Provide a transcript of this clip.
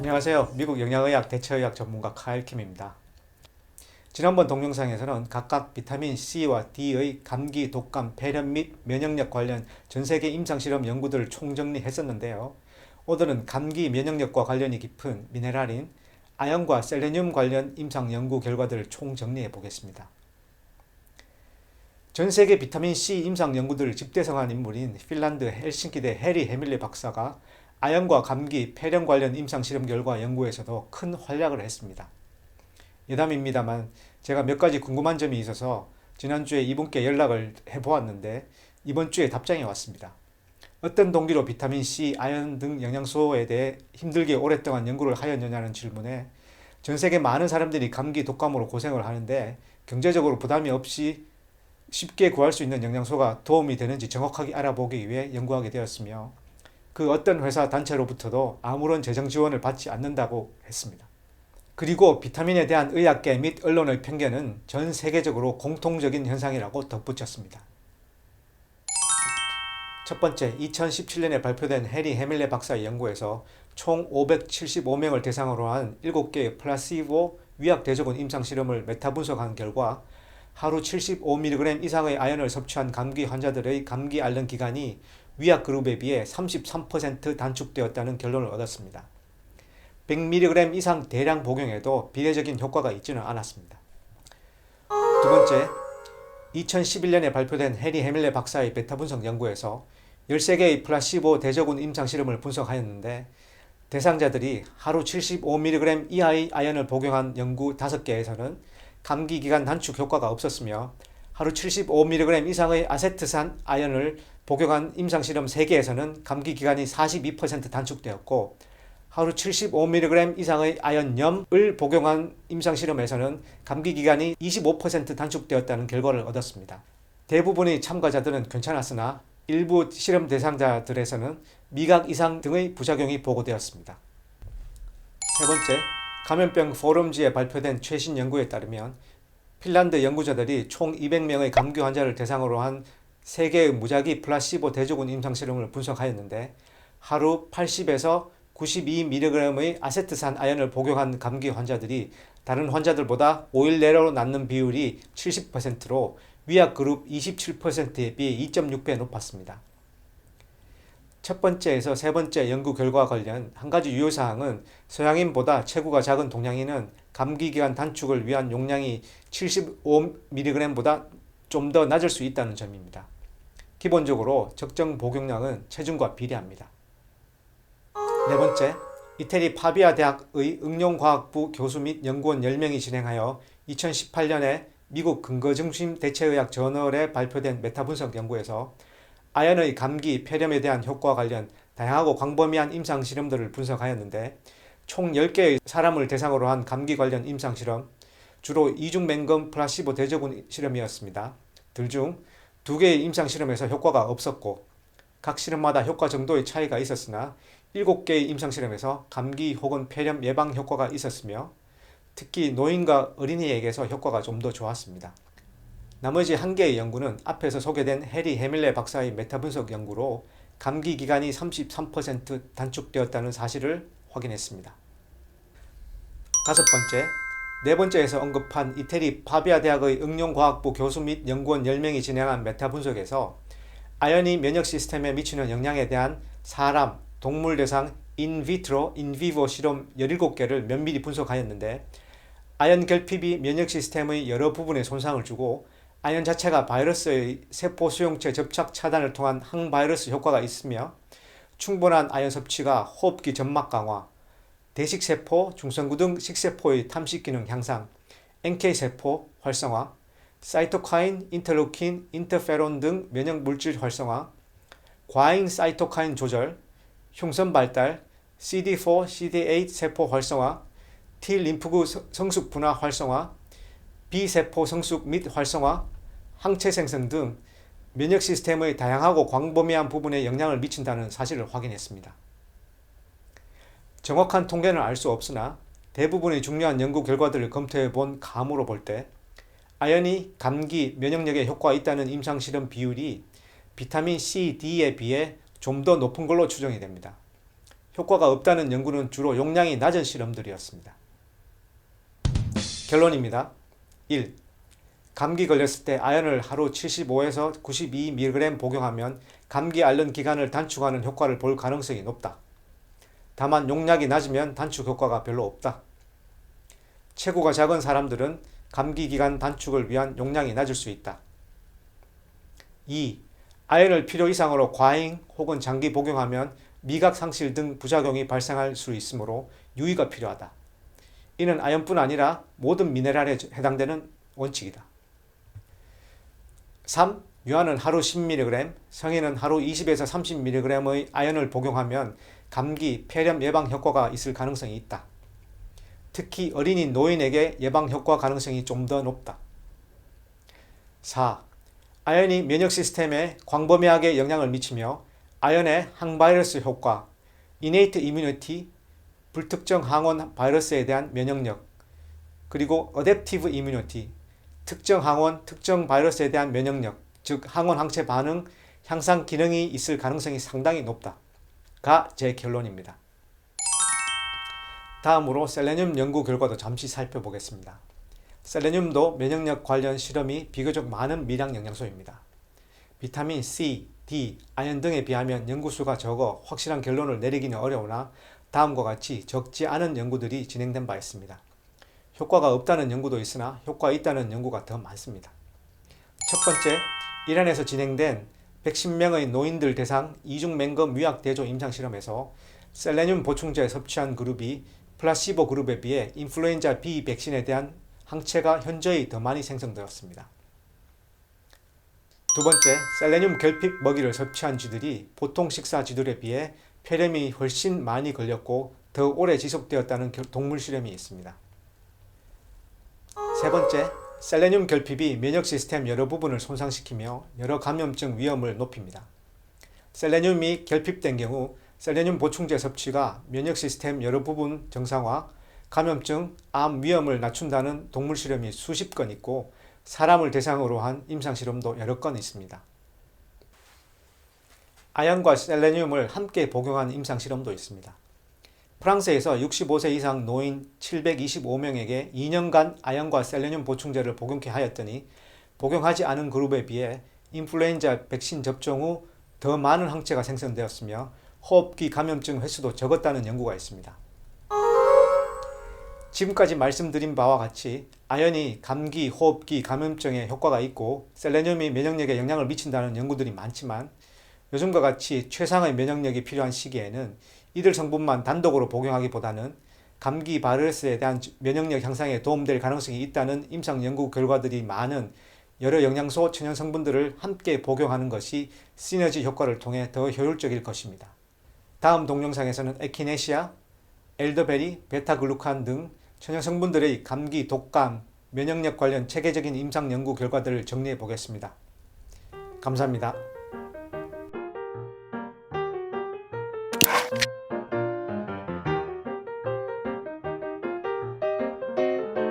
안녕하세요. 미국 영양의학 대체의학 전문가 카일킴입니다. 지난번 동영상에서는 각각 비타민 C와 D의 감기, 독감, 폐렴 및 면역력 관련 전세계 임상실험 연구들을 총정리했었는데요. 오늘은 감기 면역력과 관련이 깊은 미네랄인 아연과 셀레늄 관련 임상 연구 결과들을 총정리해 보겠습니다. 전세계 비타민 C 임상 연구들을 집대성한 인물인 핀란드 헬싱키대 해리 해밀레 박사가 아연과 감기, 폐렴 관련 임상실험 결과 연구에서도 큰 활약을 했습니다. 예담입니다만 제가 몇 가지 궁금한 점이 있어서 지난주에 이분께 연락을 해보았는데 이번 주에 답장이 왔습니다. 어떤 동기로 비타민 C, 아연 등 영양소에 대해 힘들게 오랫동안 연구를 하였느냐는 질문에 전 세계 많은 사람들이 감기, 독감으로 고생을 하는데 경제적으로 부담이 없이 쉽게 구할 수 있는 영양소가 도움이 되는지 정확하게 알아보기 위해 연구하게 되었으며 그 어떤 회사 단체로부터도 아무런 재정 지원을 받지 않는다고 했습니다. 그리고 비타민에 대한 의학계 및 언론의 편견은 전 세계적으로 공통적인 현상이라고 덧붙였습니다. 첫 번째, 2017년에 발표된 해리 해밀레 박사의 연구에서 총 575명을 대상으로 한 7개의 플라시보 위약 대조군 임상실험을 메타 분석한 결과 하루 75mg 이상의 아연을 섭취한 감기 환자들의 감기 앓는 기간이 위약 그룹에 비해 33% 단축되었다는 결론을 얻었습니다. 100mg 이상 대량 복용에도 비례적인 효과가 있지는 않았습니다. 두 번째, 2011년에 발표된 해리 해밀레 박사의 베타 분석 연구에서 13개의 플라시보 대저군 임상실험을 분석하였는데 대상자들이 하루 75mg 이하의 아연을 복용한 연구 5개에서는 감기 기간 단축 효과가 없었으며 하루 75mg 이상의 아세트산 아연을 복용한 임상실험 3개에서는 감기 기간이 42% 단축되었고 하루 75mg 이상의 아연염을 복용한 임상실험에서는 감기 기간이 25% 단축되었다는 결과를 얻었습니다. 대부분의 참가자들은 괜찮았으나 일부 실험 대상자들에서는 미각 이상 등의 부작용이 보고되었습니다. 세 번째, 감염병 포럼지에 발표된 최신 연구에 따르면 핀란드 연구자들이 총 200명의 감기 환자를 대상으로 한 3개의 무작위 플라시보 대조군 임상실험을 분석하였는데 하루 80에서 92mg의 아세트산 아연을 복용한 감기 환자들이 다른 환자들보다 5일 내로 낫는 비율이 70%로 위약 그룹 27%에 비해 2.6배 높았습니다. 첫 번째에서 세 번째 연구 결과 관련 한 가지 유효사항은 서양인보다 체구가 작은 동양인은 감기기간 단축을 위한 용량이 75mg보다 좀 더 낮을 수 있다는 점입니다. 기본적으로 적정 복용량은 체중과 비례합니다. 네 번째, 이태리 파비아 대학의 응용과학부 교수 및 연구원 10명이 진행하여 2018년에 미국 근거중심 대체의학 저널에 발표된 메타분석 연구에서 아연의 감기, 폐렴에 대한 효과와 관련 다양하고 광범위한 임상실험들을 분석하였는데 총 10개의 사람을 대상으로 한 감기 관련 임상실험, 주로 이중맹금 플라시보 대조군 실험이었습니다. 들 중 2개의 임상실험에서 효과가 없었고 각 실험마다 효과 정도의 차이가 있었으나 7개의 임상실험에서 감기 혹은 폐렴 예방 효과가 있었으며 특히 노인과 어린이에게서 효과가 좀 더 좋았습니다. 나머지 1개의 연구는 앞에서 소개된 해리 해밀레 박사의 메타분석 연구로 감기 기간이 33% 단축되었다는 사실을 확인했습니다. 다섯 번째, 네 번째에서 언급한 이태리 파비아 대학의 응용과학부 교수 및 연구원 10명이 진행한 메타분석에서 아연이 면역 시스템에 미치는 영향에 대한 사람, 동물 대상 인비트로, 인비보 실험 17개를 면밀히 분석하였는데 아연 결핍이 면역 시스템의 여러 부분에 손상을 주고 아연 자체가 바이러스의 세포 수용체 접착 차단을 통한 항바이러스 효과가 있으며 충분한 아연 섭취가 호흡기 점막 강화, 대식세포, 중성구등 식세포의 탐식 기능 향상, NK세포 활성화, 사이토카인, 인터루킨, 인터페론 등 면역 물질 활성화, 과잉 사이토카인 조절, 흉선 발달, CD4, CD8 세포 활성화, T 림프구 성숙 분화 활성화, B세포 성숙 및 활성화, 항체 생성 등 면역 시스템의 다양하고 광범위한 부분에 영향을 미친다는 사실을 확인했습니다. 정확한 통계는 알 수 없으나 대부분의 중요한 연구 결과들을 검토해 본 감으로 볼 때 아연이 감기, 면역력에 효과가 있다는 임상실험 비율이 비타민 C, D에 비해 좀 더 높은 걸로 추정이 됩니다. 효과가 없다는 연구는 주로 용량이 낮은 실험들이었습니다. 결론입니다. 1. 감기 걸렸을 때 아연을 하루 75에서 92mg 복용하면 감기 앓는 기간을 단축하는 효과를 볼 가능성이 높다. 다만 용량이 낮으면 단축 효과가 별로 없다. 체구가 작은 사람들은 감기 기간 단축을 위한 용량이 낮을 수 있다. 2. 아연을 필요 이상으로 과잉 혹은 장기 복용하면 미각 상실 등 부작용이 발생할 수 있으므로 유의가 필요하다. 이는 아연뿐 아니라 모든 미네랄에 해당되는 원칙이다. 3. 유아는 하루 10mg, 성인은 하루 20에서 30mg의 아연을 복용하면 감기, 폐렴 예방 효과가 있을 가능성이 있다. 특히 어린이 노인에게 예방 효과 가능성이 좀 더 높다. 4. 아연이 면역 시스템에 광범위하게 영향을 미치며 아연의 항바이러스 효과, innate immunity, 불특정 항원 바이러스에 대한 면역력, 그리고 adaptive immunity, 특정 항원, 특정 바이러스에 대한 면역력, 즉 항원 항체 반응 향상 기능이 있을 가능성이 상당히 높다가 제 결론입니다. 다음으로 셀레늄 연구 결과도 잠시 살펴보겠습니다. 셀레늄도 면역력 관련 실험이 비교적 많은 미량 영양소입니다. 비타민 C, D, 아연 등에 비하면 연구수가 적어 확실한 결론을 내리기는 어려우나 다음과 같이 적지 않은 연구들이 진행된 바 있습니다. 효과가 없다는 연구도 있으나 효과 있다는 연구가 더 많습니다. 첫 번째, 이란에서 진행된 110명의 노인들 대상 이중맹거 뮤약대조 임상실험에서 셀레늄 보충제 섭취한 그룹이 플라시보 그룹에 비해 인플루엔자 B 백신에 대한 항체가 현저히 더 많이 생성되었습니다. 두 번째, 셀레늄 결핍 먹이를 섭취한 쥐들이 보통 식사 쥐들에 비해 폐렴이 훨씬 많이 걸렸고 더 오래 지속되었다는 동물 실험이 있습니다. 세 번째, 셀레늄 결핍이 면역 시스템 여러 부분을 손상시키며 여러 감염증 위험을 높입니다. 셀레늄이 결핍된 경우 셀레늄 보충제 섭취가 면역 시스템 여러 부분 정상화, 감염증, 암 위험을 낮춘다는 동물 실험이 수십 건 있고 사람을 대상으로 한 임상 실험도 여러 건 있습니다. 아연과 셀레늄을 함께 복용한 임상 실험도 있습니다. 프랑스에서 65세 이상 노인 725명에게 2년간 아연과 셀레늄 보충제를 복용케 하였더니 복용하지 않은 그룹에 비해 인플루엔자 백신 접종 후 더 많은 항체가 생성되었으며 호흡기 감염증 횟수도 적었다는 연구가 있습니다. 지금까지 말씀드린 바와 같이 아연이 감기, 호흡기, 감염증에 효과가 있고 셀레늄이 면역력에 영향을 미친다는 연구들이 많지만 요즘과 같이 최상의 면역력이 필요한 시기에는 이들 성분만 단독으로 복용하기보다는 감기 바이러스에 대한 면역력 향상에 도움될 가능성이 있다는 임상 연구 결과들이 많은 여러 영양소, 천연 성분들을 함께 복용하는 것이 시너지 효과를 통해 더 효율적일 것입니다. 다음 동영상에서는 에키네시아, 엘더베리, 베타글루칸 등 천연 성분들의 감기, 독감, 면역력 관련 체계적인 임상 연구 결과들을 정리해 보겠습니다. 감사합니다.